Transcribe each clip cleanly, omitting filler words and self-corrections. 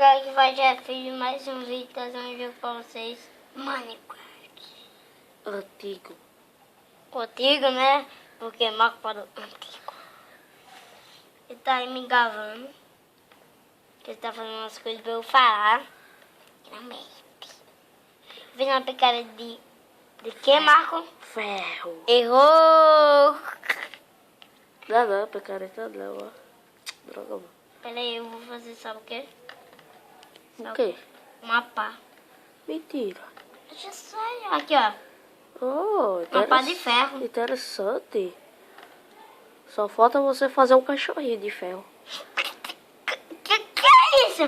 galera que vai já fiz mais um vídeo trazendo um jogo pra vocês. Minecraft. Antigo. Antigo, né? Porque Marco para o antigo. Ele tá aí me gravando. Ele tá fazendo umas coisas pra eu falar. Finalmente. Fiz uma picada de que, Marco? Ferro. Errou! Não, picareta não, ó. Droga, mano. Pera aí, eu vou fazer, sabe o quê? O quê? Uma pá. Mentira. Eu já sei. Aqui, ó. Oh, Uma pá de ferro. Interessante. Só falta você fazer um cachorrinho de ferro. Que é isso?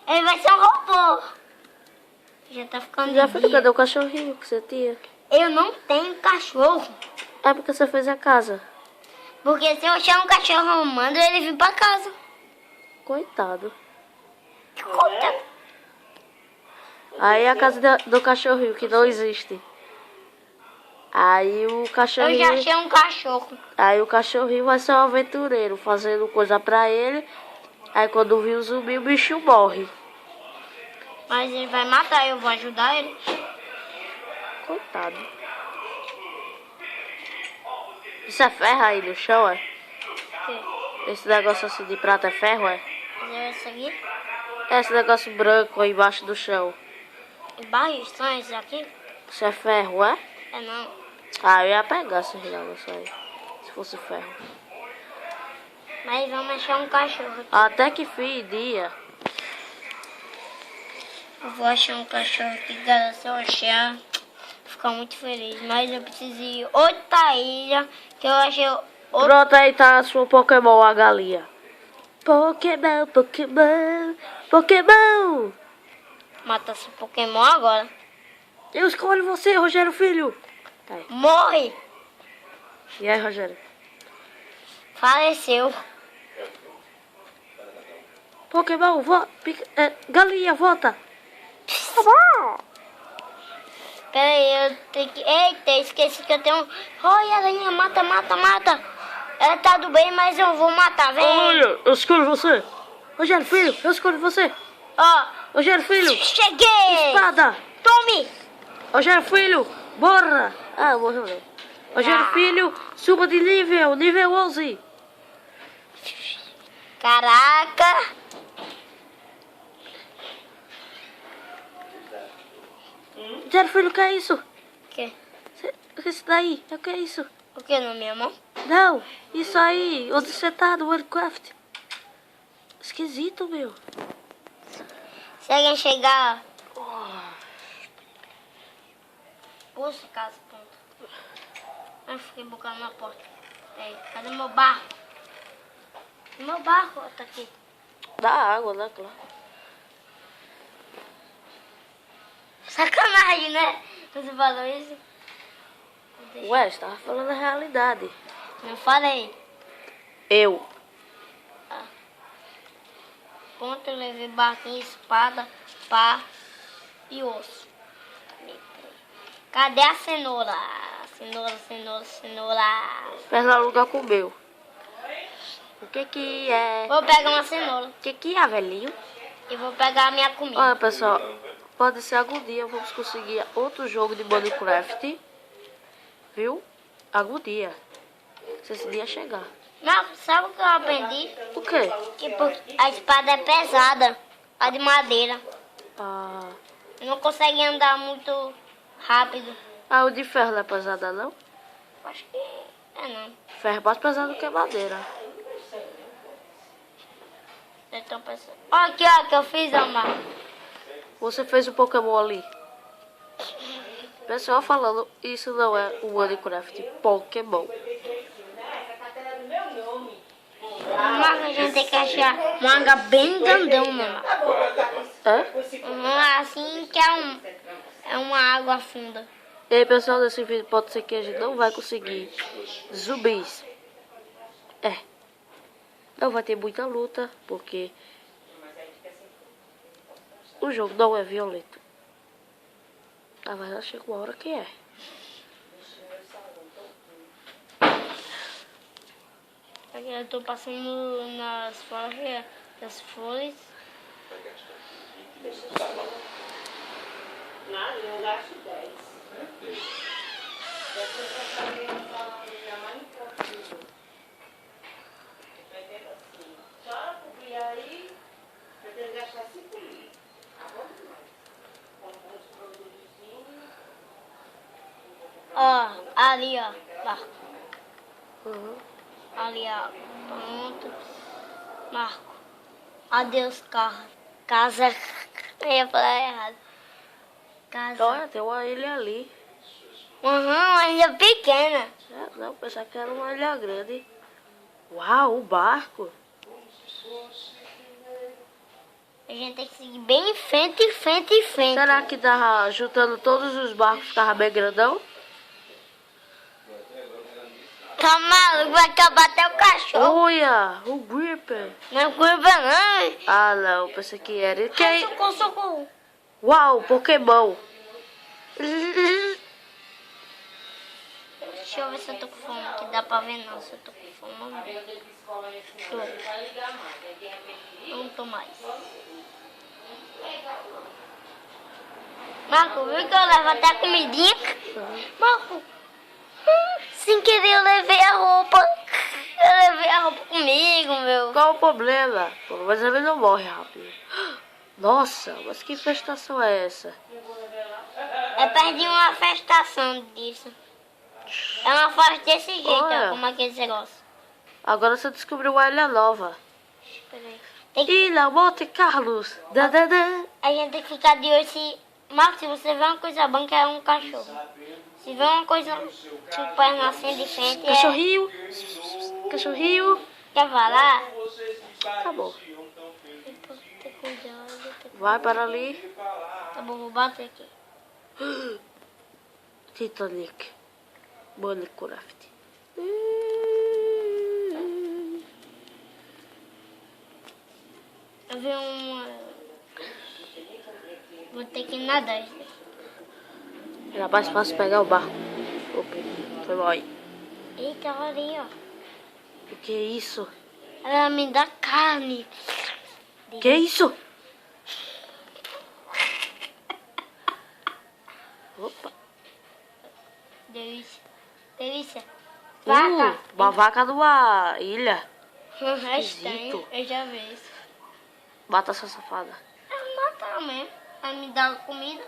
Ele vai ser um robô. Já tá ficando Já de foi? dia. Cadê o cachorrinho que você tinha? Eu não tenho cachorro. É porque você fez a casa. Porque se eu achar um cachorro, eu mando ele vir pra casa. Coitado. Conta. Aí a casa do cachorrinho, que não existe. Aí o Eu cachorrinho... já achei um cachorro. Aí o cachorrinho vai ser um aventureiro, fazendo coisa pra ele. Aí quando vir o zumbi, o bicho morre. Mas ele vai matar, eu vou ajudar ele. Coitado. Isso é ferro aí no chão, é? O quê? Esse negócio assim de prata é ferro, é? Fazer isso aqui? Esse negócio branco aí embaixo do chão. Embaixo são esses aqui? Isso é ferro, é? É não. Ah, eu ia pegar esse negócio aí. Se fosse ferro. Mas vamos achar um cachorro aqui. Até que fim dia. Eu vou achar um cachorro aqui, galera. Se eu achar, vou ficar muito feliz. Mas eu preciso ir outra ilha, que eu achei outra. Pronto, aí tá a sua Pokémon, a galinha. Pokémon, Pokémon, Pokémon. Mata esse Pokémon agora. Eu escolho você, Rogério Filho. Tá aí. Morre! E aí, Rogério? Faleceu. Pokémon, galinha, volta. Pera aí, eu tenho que... Eita, esqueci que eu tenho... Olha, galinha, mata, mata, mata. Ela tá do bem, mas eu vou matar, vem. Olha, eu escolho você. Rogério Filho, eu escolho você. Ó, Rogério Filho, cheguei. espada. Tome. Rogério Filho, borra. Ah, morreu não. Rogério Filho, suba de nível 11. Caraca. Rogério Filho, o que é isso? O quê? Isso daí, o que é isso? O que na minha mão? Não, isso aí, onde você tá, no Minecraft. Esquisito, meu. Se alguém chegar... Puxa, casa, ponto. Eu fiquei bocando na porta. Aí, cadê meu barco? Meu barco tá aqui. Dá água, né, claro. Sacanagem, né? Você falou isso? Ué, você tava falando a realidade. Não falei. Eu. Ponto, eu levei barquinho, espada, pá e osso. Cadê a cenoura? Cenoura, cenoura, cenoura. Pernalonga comeu. O que é? Vou pegar uma cenoura O que é, velhinho? e vou pegar a minha comida. Olha, pessoal, pode ser algum dia vamos conseguir outro jogo de Minecraft. Viu? Algum dia. Se esse dia chegar. Não, sabe o que eu aprendi? O quê? Tipo, a espada é pesada, a de madeira. Ah, Não consegue andar muito rápido. o de ferro não é pesada, não? Acho que é não. Ferro é mais pesado que madeira. É tão pesado. Olha aqui, ó, que eu fiz, Amar. Você fez o Pokémon ali. Pessoal falando, isso não é o Minecraft Pokémon. Mas a gente tem que achar um manga bem grandão, mano. Assim que é uma água funda. E aí, pessoal, nesse vídeo pode ser que a gente não vai conseguir zumbis. Não vai ter muita luta, porque o jogo não é violento. Na verdade, chega uma hora que é. Eu tô passando nas folhas, das flores. Nada, eu gasto 10. Depois eu falei, minha mãe não consigo. Pretendo assim. Só cobrir aí, pretendo gastar 5 mil. Tá bom demais. Comprar os produtos. Ó, ali, ó. Marco. Uhum. Ali, ó. Pronto. Marco. Adeus, carro. Casa. Eu ia falar errado. Casa. Olha, tem uma ilha ali. Uma ilha pequena. É, não, pensava que era uma ilha grande. Uau, o barco. A gente tem que seguir bem em frente, em frente, em frente. Será que tava juntando todos os barcos, ficava bem grandão? Tá maluco, vai acabar até o cachorro. Olha, o Gripper. Não é curva não. Ah, não, pensei que era. Socorro, socorro. Uau, Pokémon. Deixa eu ver se eu tô com fome, que dá pra ver não, se eu tô com fome. Não tô mais. Marco, viu que eu levo até a comidinha? Marco, sem querer eu levei a roupa. Eu levei a roupa comigo, meu. Qual o problema? Pelo menos ele não morre rápido. Nossa, mas que infestação é essa? Eu perdi uma festação disso. É uma floresta desse jeito, Olha. ó, como aqueles negócios. Agora você descobriu uma ilha nova. Espera aí. Tem que, Ilha Monte Carlos. Dadadã. a gente tem que ficar de olho se... Marco, se você vê uma coisa branca, é um cachorro. Se vê uma coisa tipo perna assim de frente, é... Cachorrinho. Cachorrinho. Quer falar? Tá bom. Tem que ter cuidado. Vai para ali. Tá bom, vou bater aqui. Titanic. Minecraft. Eu vi uma... Vou ter que nadar. Era mais fácil pegar o barco. Opa, foi mal aí. Eita, olha ali, ó. O que é isso? Ela me dá carne. Que é isso? Opa. Delícia. Delícia. Vaca. Uma vaca numa ilha. É estranho. esquisito. Eu já vi isso. Mata essa safada. Ela mata mesmo. Ela me dá comida.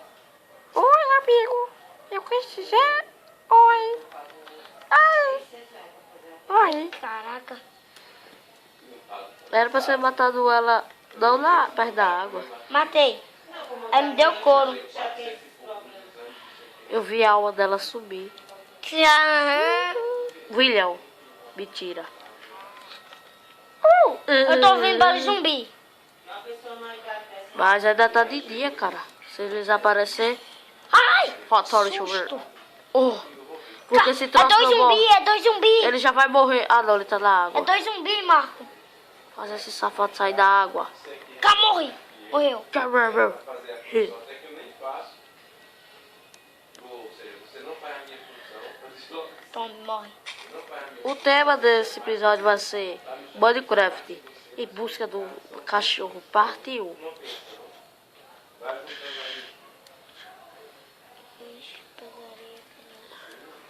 Oi, amigo. Eu quis dizer oi. Ai. Oi. Caraca. Era pra ser matado ela não lá perto da água. Matei. Ela me deu couro. Eu vi a alma dela subir. William, mentira. Eu tô ouvindo barulho de zumbi. Mas ainda tá de dia, cara. Se eles aparecer, Ai! fatality over. Oh, porque se É troço dois não morre, zumbi, é dois zumbi. ele já vai morrer. Ah, não, ele tá na É água. dois zumbi, Marco. Faz esse safado sair da água. Cá, morri. Morreu. Tome, morre. O tema desse episódio vai ser Minecraft em busca do cachorro, parte 1.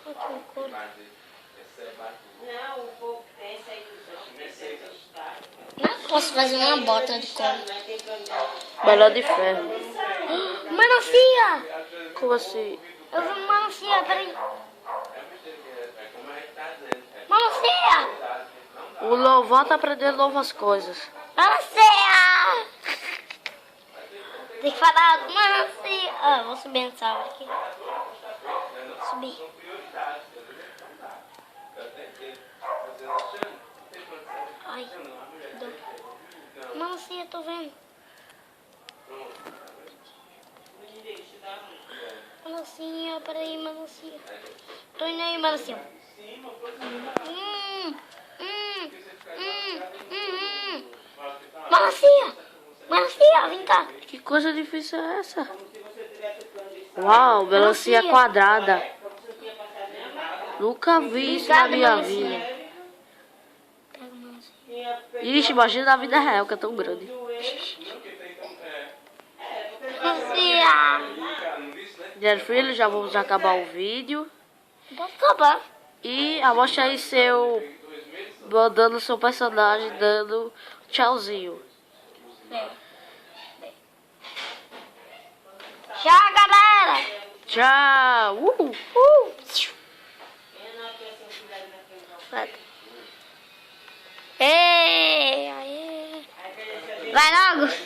Aqui o couro. Não, o povo tem esse aí dos homens. Não posso fazer uma bota de couro. Melhor de ferro. Melancia! Como assim? Eu vi uma melancia, peraí. Melancia! O novato aprendendo novas coisas. Melancia! Tem que falar melancia. Ah, vou subir nessa árvore aqui. Subir. Ai, dor. Melancia, tô vendo. Melancia, peraí, melancia. Tô indo aí, melancia. Melancia! Melancia, vem cá. Que coisa difícil é essa? Uau, melancia quadrada. Nunca vi isso na minha vida. Pega a melancia. Ixi, imagina na vida real que é tão grande. Filho, já vamos acabar o vídeo. Pode acabar. E mostra aí mandando seu personagem, dando tchauzinho. Tchau, galera. Tchau! Vai.